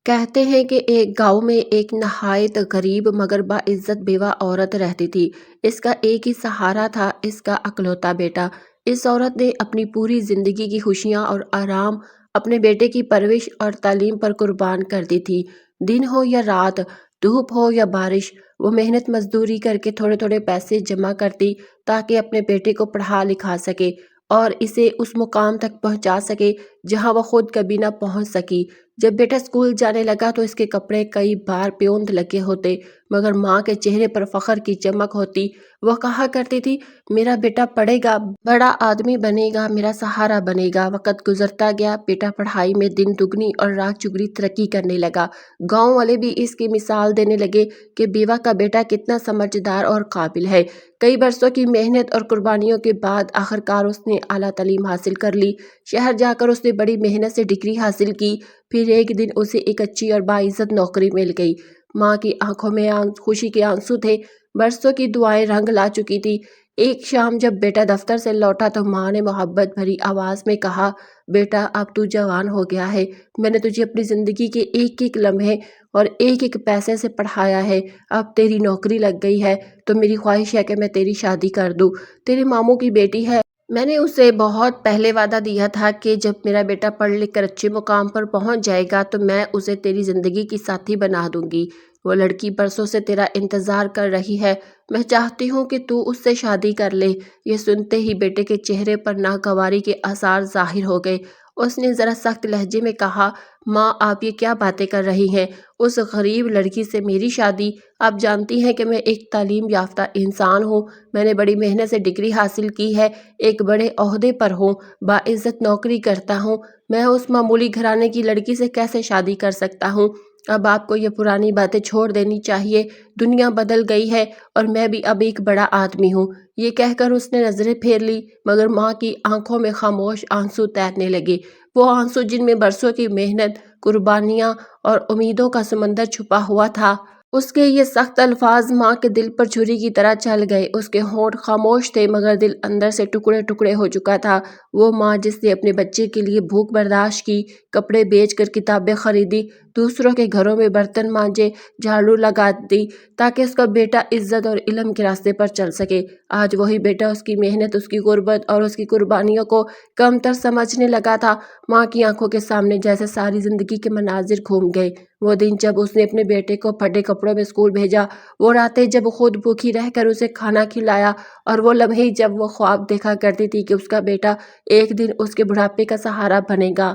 کہتے ہیں کہ ایک گاؤں میں ایک نہایت غریب مگر باعزت بیوہ عورت رہتی تھی۔ اس کا ایک ہی سہارا تھا، اس کا اکلوتا بیٹا۔ اس عورت نے اپنی پوری زندگی کی خوشیاں اور آرام اپنے بیٹے کی پرورش اور تعلیم پر قربان کر دی تھی۔ دن ہو یا رات، دھوپ ہو یا بارش، وہ محنت مزدوری کر کے تھوڑے تھوڑے پیسے جمع کرتی تاکہ اپنے بیٹے کو پڑھا لکھا سکے اور اسے اس مقام تک پہنچا سکے جہاں وہ خود کبھی نہ پہنچ سکی۔ جب بیٹا اسکول جانے لگا تو اس کے کپڑے کئی بار پیوند لگے ہوتے، مگر ماں کے چہرے پر فخر کی چمک ہوتی۔ وہ کہا کرتی تھی، میرا بیٹا پڑھے گا، بڑا آدمی بنے گا، میرا سہارا بنے گا۔ وقت گزرتا گیا، بیٹا پڑھائی میں دن دگنی اور رات چگنی ترقی کرنے لگا۔ گاؤں والے بھی اس کی مثال دینے لگے کہ بیوہ کا بیٹا کتنا سمجھدار اور قابل ہے۔ کئی برسوں کی محنت اور قربانیوں کے بعد آخرکار اس نے اعلیٰ تعلیم حاصل کر لی۔ شہر جا کر اس نے بڑی محنت سے ڈگری حاصل کی۔ پھر ایک دن اسے ایک اچھی اور باعزت نوکری مل گئی۔ ماں کی آنکھوں میں خوشی کے آنسو تھے، برسوں کی دعائیں رنگ لا چکی تھی۔ ایک شام جب بیٹا دفتر سے لوٹا تو ماں نے محبت بھری آواز میں کہا، بیٹا اب تو جوان ہو گیا ہے، میں نے تجھے اپنی زندگی کے ایک ایک لمحے اور ایک ایک پیسے سے پڑھایا ہے، اب تیری نوکری لگ گئی ہے تو میری خواہش ہے کہ میں تیری شادی کر دوں۔ تیرے ماموں کی بیٹی ہے، میں نے اسے بہت پہلے وعدہ دیا تھا کہ جب میرا بیٹا پڑھ لکھ کر اچھے مقام پر پہنچ جائے گا تو میں اسے تیری زندگی کی ساتھی بنا دوں گی۔ وہ لڑکی برسوں سے تیرا انتظار کر رہی ہے، میں چاہتی ہوں کہ تو اس سے شادی کر لے۔ یہ سنتے ہی بیٹے کے چہرے پر ناگواری کے آثار ظاہر ہو گئے۔ اس نے ذرا سخت لہجے میں کہا، ماں آپ یہ کیا باتیں کر رہی ہیں؟ اس غریب لڑکی سے میری شادی؟ آپ جانتی ہیں کہ میں ایک تعلیم یافتہ انسان ہوں، میں نے بڑی محنت سے ڈگری حاصل کی ہے، ایک بڑے عہدے پر ہوں، باعزت نوکری کرتا ہوں، میں اس معمولی گھرانے کی لڑکی سے کیسے شادی کر سکتا ہوں؟ اب آپ کو یہ پرانی باتیں چھوڑ دینی چاہیے، دنیا بدل گئی ہے اور میں بھی اب ایک بڑا آدمی ہوں۔ یہ کہہ کر اس نے نظریں پھیر لی، مگر ماں کی آنکھوں میں خاموش آنسو تیرنے لگے، وہ آنسو جن میں برسوں کی محنت، قربانیاں اور امیدوں کا سمندر چھپا ہوا تھا۔ اس کے یہ سخت الفاظ ماں کے دل پر چھری کی طرح چل گئے۔ اس کے ہونٹ خاموش تھے مگر دل اندر سے ٹکڑے ٹکڑے ہو چکا تھا۔ وہ ماں جس نے اپنے بچے کے لیے بھوک برداشت کی، کپڑے بیچ کر کتابیں خریدی، دوسروں کے گھروں میں برتن مانجے، جھاڑو لگا دی تاکہ اس کا بیٹا عزت اور علم کے راستے پر چل سکے، آج وہی بیٹا اس کی محنت، اس کی غربت اور اس کی قربانیوں کو کم تر سمجھنے لگا تھا۔ ماں کی آنکھوں کے سامنے جیسے ساری زندگی کے مناظر گھوم گئے۔ وہ دن جب اس نے اپنے بیٹے کو پھٹے کپڑوں میں اسکول بھیجا، وہ راتیں جب خود بھوکی رہ کر اسے کھانا کھلایا، اور وہ لمحے جب وہ خواب دیکھا کرتی تھی کہ اس کا بیٹا ایک دن اس کے بڑھاپے کا سہارا بنے گا۔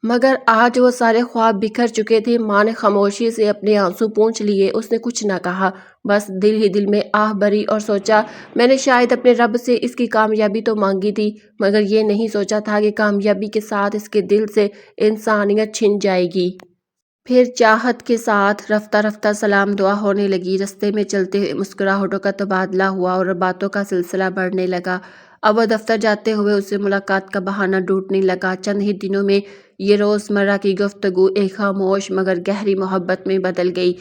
مگر آج وہ سارے خواب بکھر چکے تھے۔ ماں نے خاموشی سے اپنے آنسو پونچھ لیے، اس نے کچھ نہ کہا، بس دل ہی دل میں آہ بھری اور سوچا، میں نے شاید اپنے رب سے اس کی کامیابی تو مانگی تھی، مگر یہ نہیں سوچا تھا کہ کامیابی کے ساتھ اس کے دل سے انسانیت چھن جائے گی۔ پھر چاہت کے ساتھ رفتہ رفتہ سلام دعا ہونے لگی، رستے میں چلتے مسکراہٹوں کا تبادلہ ہوا اور باتوں کا سلسلہ بڑھنے لگا۔ اب وہ دفتر جاتے ہوئے اس سے ملاقات کا بہانہ ڈھونڈنے لگا۔ چند ہی دنوں میں یہ روزمرہ کی گفتگو ایک خاموش مگر گہری محبت میں بدل گئی۔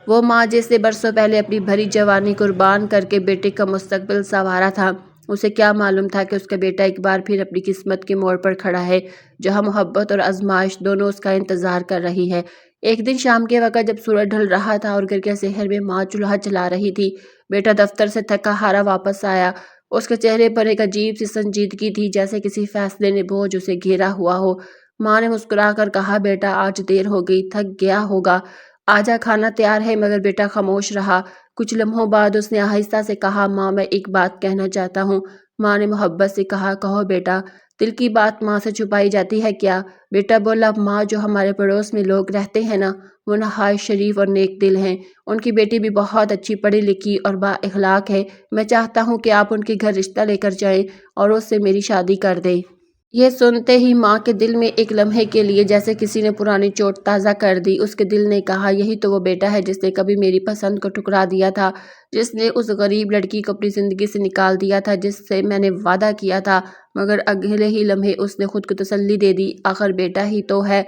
وہ ماں جس نے برسوں پہلے اپنی بھری جوانی قربان کر کے بیٹے کا مستقبل سنوارا تھا، اسے کیا معلوم تھا کہ اس کا بیٹا ایک بار پھر اپنی قسمت کے موڑ پر کھڑا ہے، جہاں محبت اور آزمائش دونوں اس کا انتظار کر رہی ہے۔ ایک دن شام کے وقت جب سورج ڈھل رہا تھا اور گھر کے صحن میں ماں چولہا جلا رہی تھی، بیٹا دفتر سے تھکا ہارا واپس آیا۔ اس کے چہرے پر ایک عجیب سی سنجیدگی تھی، جیسے کسی فیصلے نے بوجھ اسے گھیرا ہوا ہو۔ ماں نے مسکرا کر کہا، بیٹا آج دیر ہو گئی، تھک گیا ہوگا، آجا کھانا تیار ہے۔ مگر بیٹا خاموش رہا۔ کچھ لمحوں بعد اس نے آہستہ سے کہا، ماں میں ایک بات کہنا چاہتا ہوں۔ ماں نے محبت سے کہا، کہو بیٹا، دل کی بات ماں سے چھپائی جاتی ہے کیا؟ بیٹا بولا، ماں جو ہمارے پڑوس میں لوگ رہتے ہیں نا، وہ نہایت شریف اور نیک دل ہیں، ان کی بیٹی بھی بہت اچھی پڑھی لکھی اور با اخلاق ہے، میں چاہتا ہوں کہ آپ ان کے گھر رشتہ لے کر جائیں اور اس سے میری شادی کر دیں۔ یہ سنتے ہی ماں کے دل میں ایک لمحے کے لیے جیسے کسی نے پرانی چوٹ تازہ کر دی۔ اس کے دل نے کہا، یہی تو وہ بیٹا ہے جس نے کبھی میری پسند کو ٹھکرا دیا تھا، جس نے اس غریب لڑکی کو اپنی زندگی سے نکال دیا تھا جس سے میں نے وعدہ کیا تھا، مگر اگلے ہی لمحے اس نے خود کو تسلی دے دی، آخر بیٹا ہی تو ہے۔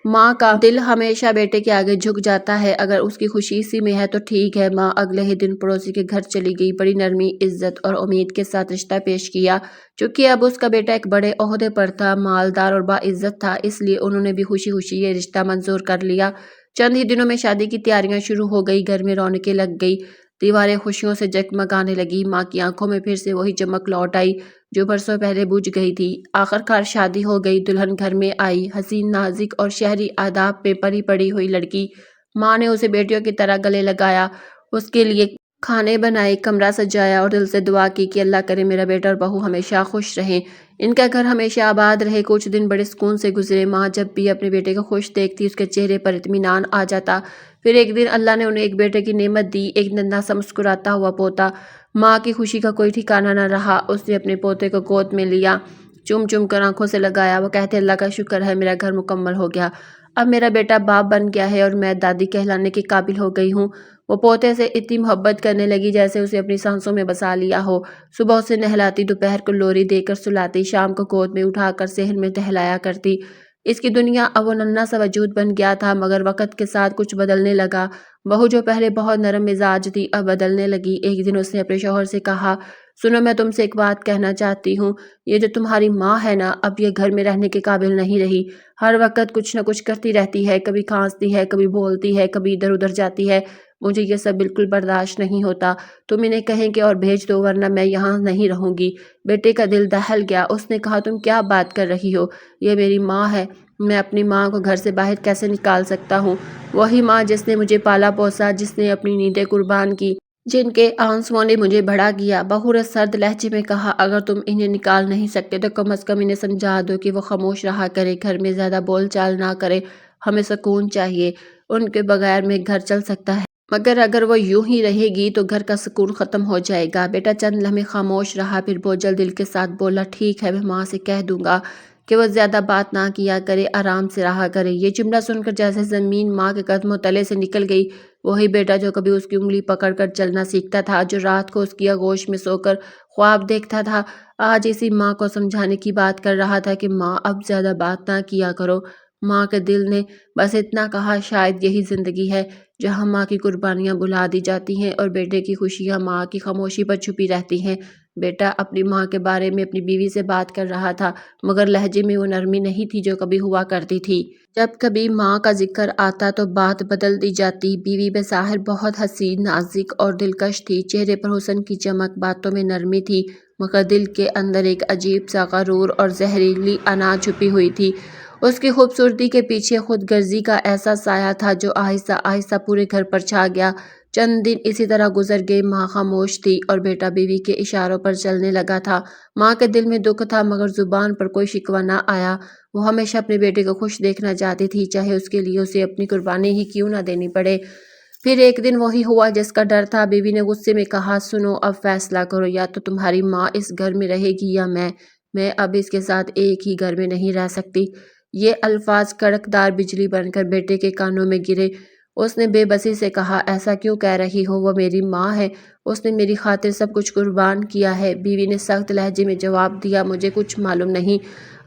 ماں کا دل ہمیشہ بیٹے کے آگے جھک جاتا ہے، اگر اس کی خوشی اسی میں ہے تو ٹھیک ہے۔ ماں اگلے ہی دن پڑوسی کے گھر چلی گئی، بڑی نرمی، عزت اور امید کے ساتھ رشتہ پیش کیا۔ چونکہ اب اس کا بیٹا ایک بڑے عہدے پر تھا، مالدار اور باعزت تھا، اس لیے انہوں نے بھی خوشی خوشی یہ رشتہ منظور کر لیا۔ चंद ही दिनों में शादी की तैयारियां शुरू हो गई। घर में रौनकें लग गई, दीवारें खुशियों से जगमगाने लगी। माँ की आंखों में फिर से वही चमक लौट आई जो बरसों पहले बुझ गई थी। आखिरकार शादी हो गई। दुल्हन घर में आई, हसीन, नाजुक और शहरी आदाब पे पली पड़ी हुई लड़की। माँ ने उसे बेटियों की तरह गले लगाया, उसके लिए खाने बनाए, कमरा सजाया और दिल से दुआ की कि अल्लाह करे मेरा बेटा और बहू हमेशा खुश रहें, इनका घर हमेशा आबाद रहे। कुछ दिन बड़े सुकून से गुजरे। माँ जब भी अपने बेटे को खुश देखती उसके चेहरे पर इत्मीनान आ जाता। फिर एक दिन अल्लाह ने उन्हें एक बेटे की नेमत दी, एक नन्हा सा मुस्कुराता हुआ पोता। माँ की खुशी का कोई ठिकाना न रहा। उसने अपने पोते को गोद में लिया, चुम चुम कर आंखों से लगाया। वो कहते अल्लाह का शुक्र है, मेरा घर मुकम्मल हो गया, अब मेरा बेटा बाप बन गया है और मैं दादी कहलाने की काबिल हो गई हूँ। वो पोते से इतनी मोहब्बत करने लगी जैसे उसे अपनी सांसों में बसा लिया हो। सुबह उसे नहलाती, दोपहर को लोरी देकर सुलाती, शाम को गोद में उठाकर सेहल में टहलाया करती। इसकी दुनिया अब वो नन्हा सा वजूद बन गया था। मगर वक़्त के साथ कुछ बदलने लगा। बहू जो पहले बहुत नरम मिजाज थी अब बदलने लगी। एक दिन उसने अपने शौहर से कहा, सुनो मैं तुमसे एक बात कहना चाहती हूँ, ये जो तुम्हारी माँ है ना, अब ये घर में रहने के काबिल नहीं रही। हर वक्त कुछ न कुछ करती रहती है, कभी खांसती है, कभी बोलती है, कभी इधर उधर जाती है। मुझे ये सब बिल्कुल बर्दाश्त नहीं होता। तुम इन्हें कहें कि और भेज दो वरना मैं यहाँ नहीं रहूंगी। बेटे का दिल दहल गया। उसने कहा, तुम क्या बात कर रही हो, ये मेरी माँ है, मैं अपनी माँ को घर से बाहर कैसे निकाल सकता हूँ। वही माँ जिसने मुझे पाला पोसा, जिसने अपनी नींदें कुर्बान की, जिनके आंसुओं ने मुझे बड़ा किया। बहू ने सर्द लहजे में कहा, अगर तुम इन्हें निकाल नहीं सकते तो कम से कम इन्हें समझा दो कि वो खामोश रहा करे, घर में ज्यादा बोल चाल ना करे, हमें सुकून चाहिए, उनके बगैर में घर चल सकता है मगर अगर वो यूं ही रहेगी तो घर का सुकून खत्म हो जाएगा। बेटा चंद लम्हे खामोश रहा, फिर बोझल दिल के साथ बोला, ठीक है, मैं माँ से कह दूंगा कि वो ज्यादा बात ना किया करे, आराम से रहा करे। ये जुमला सुनकर जैसे जमीन माँ के कदमों तले से निकल गई। वही बेटा जो कभी उसकी उंगली पकड़कर चलना सीखता था, जो रात को उसकी आगोश में सोकर ख्वाब देखता था, आज इसी माँ को समझाने की बात कर रहा था कि माँ अब ज्यादा बात ना किया करो। माँ के दिल ने बस इतना कहा, शायद यही जिंदगी है जहाँ माँ की कुर्बानियाँ बुला दी जाती हैं और बेटे की खुशियाँ माँ की खामोशी पर छुपी रहती हैं। बेटा अपनी माँ के बारे में अपनी बीवी से बात कर रहा था, मगर लहजे में वो नरमी नहीं थी जो कभी हुआ करती थी। जब कभी माँ का जिक्र आता तो बात बदल दी जाती। बीवी बेज़ाहिर बहुत हसीन, नाजुक और दिलकश थी। चेहरे पर हुस्न की चमक, बातों में नरमी थी, मगर दिल के अंदर एक अजीब सा गरूर और जहरीली अना छुपी हुई थी। उसकी खूबसूरती के पीछे खुदगर्जी का ऐसा साया था जो आहिस्ता आहिस्ता पूरे घर पर छा गया। चंद दिन इसी तरह गुजर गए। माँ खामोश थी और बेटा बीवी के इशारों पर चलने लगा था। माँ के दिल में दुख था मगर जुबान पर कोई शिकवा ना आया। वो हमेशा अपने बेटे को खुश देखना चाहती थी, चाहे उसके लिए उसे अपनी कुर्बानी ही क्यों ना देनी पड़े। फिर एक दिन वही हुआ जिसका डर था। बीवी ने गुस्से में कहा, सुनो अब फैसला करो, या तो तुम्हारी माँ इस घर में रहेगी या मैं अब इसके साथ एक ही घर में नहीं रह सकती। ये अल्फाज कड़कदार बिजली बनकर बेटे के कानों में गिरे। उसने बेबसी से कहा, ऐसा क्यों कह रही हो, वो मेरी माँ है, उसने मेरी खातिर सब कुछ कुर्बान किया है। बीवी ने सख्त लहजे में जवाब दिया, मुझे कुछ मालूम नहीं,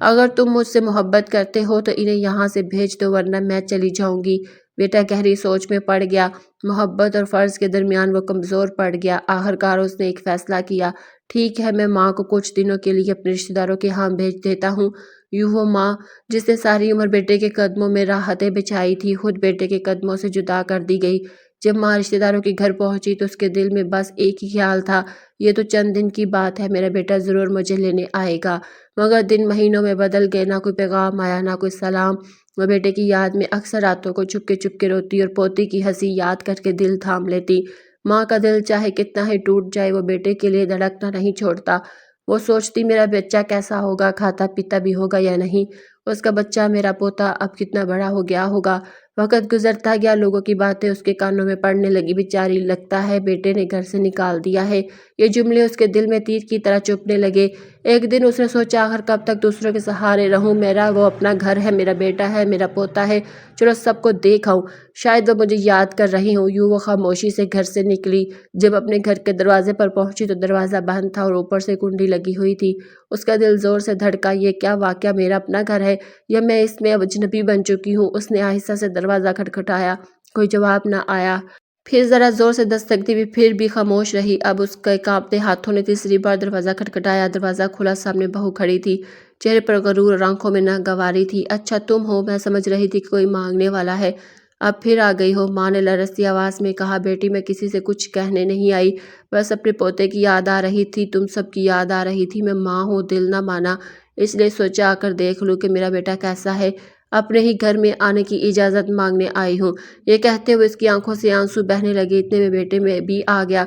अगर तुम मुझसे मोहब्बत करते हो तो इन्हें यहाँ से भेज दो वरना मैं चली जाऊंगी। बेटा गहरी सोच में पड़ गया। मोहब्बत और फर्ज के दरमियान वो कमज़ोर पड़ गया। आखिरकार उसने एक फैसला किया, ठीक है, मैं माँ को कुछ दिनों के लिए अपने रिश्तेदारों के यहाँ भेज देता हूँ। यूँ वो माँ जिसने सारी उम्र बेटे के कदमों में राहतें बिछाई थी, खुद बेटे के कदमों से जुदा कर दी गई। जब माँ रिश्तेदारों के घर पहुंची तो उसके दिल में बस एक ही ख्याल था, ये तो चंद दिन की बात है, मेरा बेटा ज़रूर मुझे लेने आएगा। मगर दिन महीनों में बदल गए, ना कोई पैगाम आया, ना कोई सलाम। वह बेटे की याद में अक्सर रातों को चुपके चुपके रोती और पोती की हंसी याद करके दिल थाम लेती। माँ का दिल चाहे कितना ही टूट जाए, वो बेटे के लिए धड़कना नहीं छोड़ता। वो सोचती, मेरा बच्चा कैसा होगा, खाता पीता भी होगा या नहीं, उसका बच्चा मेरा पोता अब कितना बड़ा हो गया होगा। वक़्त गुजरता गया, लोगों की बातें उसके कानों में पड़ने लगी। बेचारी, लगता है बेटे ने घर से निकाल दिया है। ये जुमले उसके दिल में तीर की तरह चुभने लगे। एक दिन उसने सोचा, आखिर कब तक दूसरों के सहारे रहूं, मेरा वो अपना घर है, मेरा बेटा है, मेरा पोता है, चलो सबको देख आऊं, शायद वो मुझे याद कर रही हूँ। यूँ वो खामोशी से घर से निकली। जब अपने घर के दरवाजे पर पहुंची तो दरवाज़ा बंद था और ऊपर से कुंडी लगी हुई थी। उसका दिल जोर से धड़का, ये क्या वाकया मेरा अपना घर है या मैं इसमें अब अजनबी बन चुकी हूँ। उसने आहिस्ता से दरवाज़ा खटखटाया, कोई जवाब न आया। फिर ज़रा ज़ोर से दस्तक दी, भी फिर भी खामोश रही। अब उसके कांपते हाथों ने तीसरी बार दरवाज़ा खटखटाया। दरवाज़ा खुला, सामने बहू खड़ी थी, चेहरे पर गरूर और आंखों में नागवारी थी। अच्छा तुम हो, मैं समझ रही थी कि कोई मांगने वाला है। अब फिर आ गई हो, माँ ने लरसती आवाज़ में कहा। बेटी, मैं किसी से कुछ कहने नहीं आई, बस अपने पोते की याद आ रही थी, तुम सबकी याद आ रही थी। मैं माँ हूँ, दिल ना माना, इसलिए सोचा आकर देख लूँ कि मेरा बेटा कैसा है। अपने ही घर में आने की इजाज़त मांगने आई हूँ। ये कहते हुए इसकी आंखों से आंसू बहने लगे। इतने में बेटे में भी आ गया,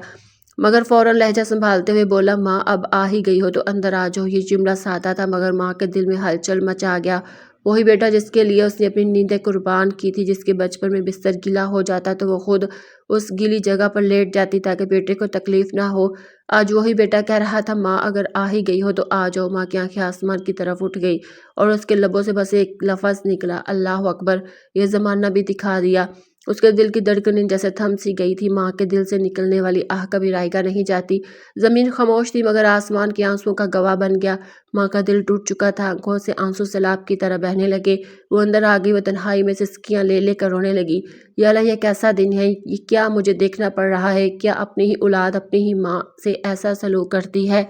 मगर फौरन लहजा संभालते हुए बोला, माँ अब आ ही गई हो तो अंदर आ जाओ। ये जुमला सादा था, मगर माँ के दिल में हलचल मचा गया। वही बेटा जिसके लिए उसने अपनी नींदें कुर्बान की थी, जिसके बचपन में बिस्तर गीला हो जाता तो वो खुद उस गीली जगह पर लेट जाती ताकि बेटे को तकलीफ ना हो, आज वही बेटा कह रहा था, माँ अगर आ ही गई हो तो आ जाओ। माँ की आंखें आसमान की तरफ उठ गई और उसके लबों से बस एक लफ्ज़ निकला, अल्लाह अकबर। यह ज़माना भी दिखा दिया। उसके दिल की धड़कनें जैसे थम सी गई थी। माँ के दिल से निकलने वाली आह कभी रायगा नहीं जाती। ज़मीन खामोश थी, मगर आसमान के आंसुओं का गवाह बन गया। माँ का दिल टूट चुका था, आंखों से आंसू सैलाब की तरह बहने लगे। वो अंदर आ गई, वो तन्हाई में सिसकियाँ ले लेकर रोने लगी। या अल्लाह, यह कैसा दिन है, ये क्या मुझे देखना पड़ रहा है? क्या अपनी ही औलाद अपनी ही माँ से ऐसा सलूक करती है?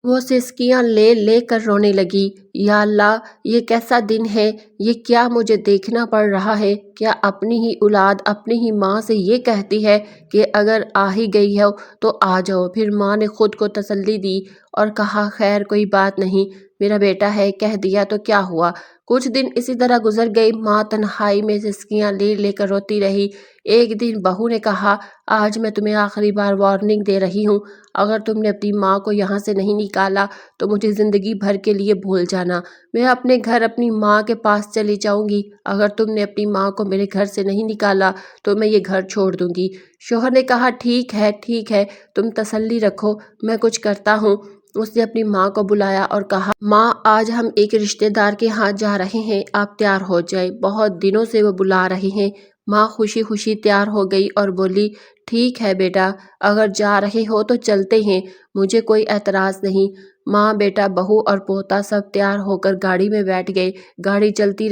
वो सिसकियाँ ले लेकर रोने लगी। या अल्लाह, ये कैसा दिन है, ये क्या मुझे देखना पड़ रहा है? क्या अपनी ही औलाद अपनी ही माँ से ये कहती है कि अगर आ ही गई हो तो आ जाओ। फिर माँ ने खुद को तसल्ली दी और कहा, खैर कोई बात नहीं, मेरा बेटा है, कह दिया तो क्या हुआ। कुछ दिन इसी तरह गुजर गए। माँ तन्हाई में सिसकियाँ ले लेकर रोती रही। एक दिन बहू ने कहा, आज मैं तुम्हें आखिरी बार वार्निंग दे रही हूँ, अगर तुमने अपनी माँ को यहाँ से नहीं निकाला तो मुझे ज़िंदगी भर के लिए भूल जाना। मैं अपने घर अपनी माँ के पास चली जाऊँगी। अगर तुमने अपनी माँ को मेरे घर से नहीं निकाला तो मैं ये घर छोड़ दूँगी। शौहर ने कहा, ठीक है, तुम तसल्ली रखो, मैं कुछ करता हूँ। उसने अपनी माँ को बुलाया और कहा, माँ आज हम एक रिश्तेदार के यहाँ जा रहे हैं, आप तैयार हो जाए, बहुत दिनों से वो बुला रहे हैं। माँ खुशी खुशी तैयार हो गई और बोली, ठीक है बेटा, अगर जा रहे हो तो चलते हैं, मुझे कोई एतराज़ नहीं। माँ, बेटा, बहू और पोता सब तैयार होकर गाड़ी में बैठ गए। गाड़ी चलती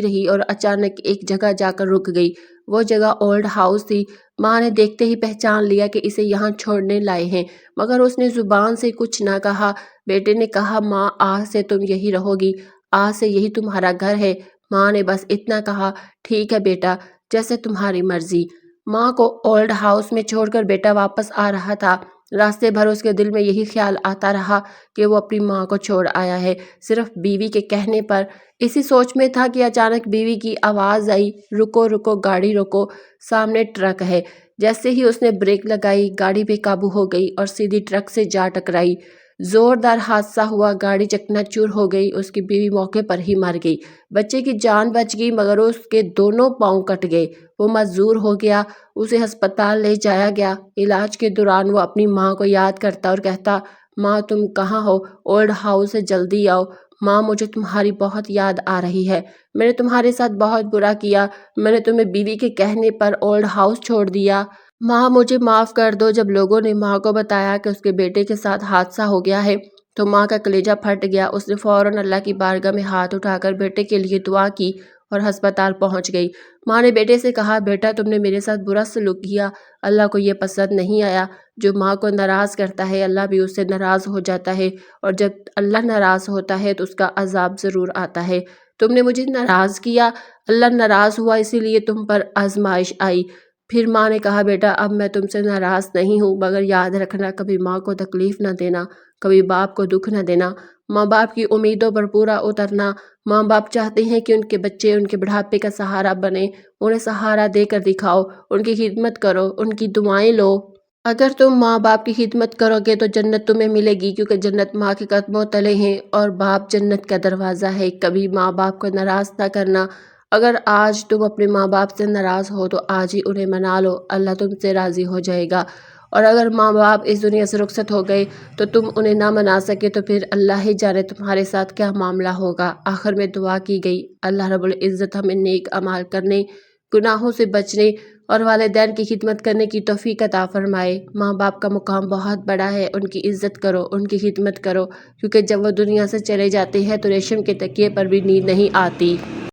रही और अचानक एक जगह जाकर रुक गई। वो जगह ओल्ड हाउस थी। माँ ने देखते ही पहचान लिया कि इसे यहाँ छोड़ने लाए हैं, मगर उसने जुबान से कुछ ना कहा। बेटे ने कहा, माँ आज से तुम यही रहोगी, आज से यही तुम्हारा घर है। माँ ने बस इतना कहा, ठीक है बेटा, जैसे तुम्हारी मर्जी। माँ को ओल्ड हाउस में छोड़कर बेटा वापस आ रहा था। रास्ते भर उसके दिल में यही ख्याल आता रहा कि वो अपनी माँ को छोड़ आया है, सिर्फ बीवी के कहने पर। इसी सोच में था कि अचानक बीवी की आवाज़ आई, रुको रुको, गाड़ी रोको, सामने ट्रक है। जैसे ही उसने ब्रेक लगाई, गाड़ी बेकाबू हो गई और सीधी ट्रक से जा टकराई। जोरदार हादसा हुआ, गाड़ी चकनाचूर हो गई। उसकी बीवी मौके पर ही मर गई। बच्चे की जान बच गई, मगर उसके दोनों पाँव कट गए। वो मजदूर हो गया। उसे अस्पताल ले जाया गया। इलाज के दौरान वो अपनी माँ को याद करता और कहता, माँ तुम कहाँ हो, ओल्ड हाउस से जल्दी आओ। माँ, मुझे तुम्हारी बहुत याद आ रही है, मैंने तुम्हारे साथ बहुत बुरा किया, मैंने तुम्हें बीवी के कहने पर ओल्ड हाउस छोड़ दिया। माँ, मुझे माफ़ कर दो। जब लोगों ने माँ को बताया कि उसके बेटे के साथ हादसा हो गया है तो माँ का कलेजा फट गया। उसने फ़ौरन अल्लाह की बारगाह में हाथ उठाकर बेटे के लिए दुआ की और अस्पताल पहुँच गई। माँ ने बेटे से कहा, बेटा तुमने मेरे साथ बुरा सलूक किया, अल्लाह को ये पसंद नहीं आया। जो माँ को नाराज़ करता है अल्लाह भी उससे नाराज़ हो जाता है, और जब अल्लाह नाराज़ होता है तो उसका अजाब ज़रूर आता है। तुमने मुझे नाराज़ किया, अल्लाह नाराज़ हुआ, इसीलिए तुम पर आजमाइश आई। फिर माँ ने कहा, बेटा अब मैं तुमसे नाराज़ नहीं हूँ, मगर याद रखना कभी माँ को तकलीफ़ न देना, कभी बाप को दुख न देना, माँ बाप की उम्मीदों पर पूरा उतरना। माँ बाप चाहते हैं कि उनके बच्चे उनके बुढ़ापे का सहारा बने, उन्हें सहारा देकर दिखाओ, उनकी खिदमत करो, उनकी दुआएं लो। अगर तुम माँ बाप की खिदमत करोगे तो जन्नत तुम्हें मिलेगी, क्योंकि जन्नत माँ के कदमों तले हैं और बाप जन्नत का दरवाज़ा है। कभी माँ बाप को नाराज़ ना करना। अगर आज तुम अपने माँ बाप से नाराज़ हो तो आज ही उन्हें मना लो, अल्लाह तुमसे राज़ी हो जाएगा। और अगर माँ बाप इस दुनिया से रुखसत हो गए तो तुम उन्हें ना मना सके तो फिर अल्लाह ही जाने तुम्हारे साथ क्या मामला होगा। आखिर में दुआ की गई, अल्लाह रब्बुल इज़्ज़त हमें नेक अमाल करने, गुनाहों से बचने और वालिदैन की खिदमत करने की तौफीक अता फरमाए। माँ बाप का मुकाम बहुत बड़ा है, उनकी इज़्ज़त करो, उनकी खिदमत करो, क्योंकि जब वो दुनिया से चले जाते हैं तो रेशम के तकिए पर भी नींद नहीं आती।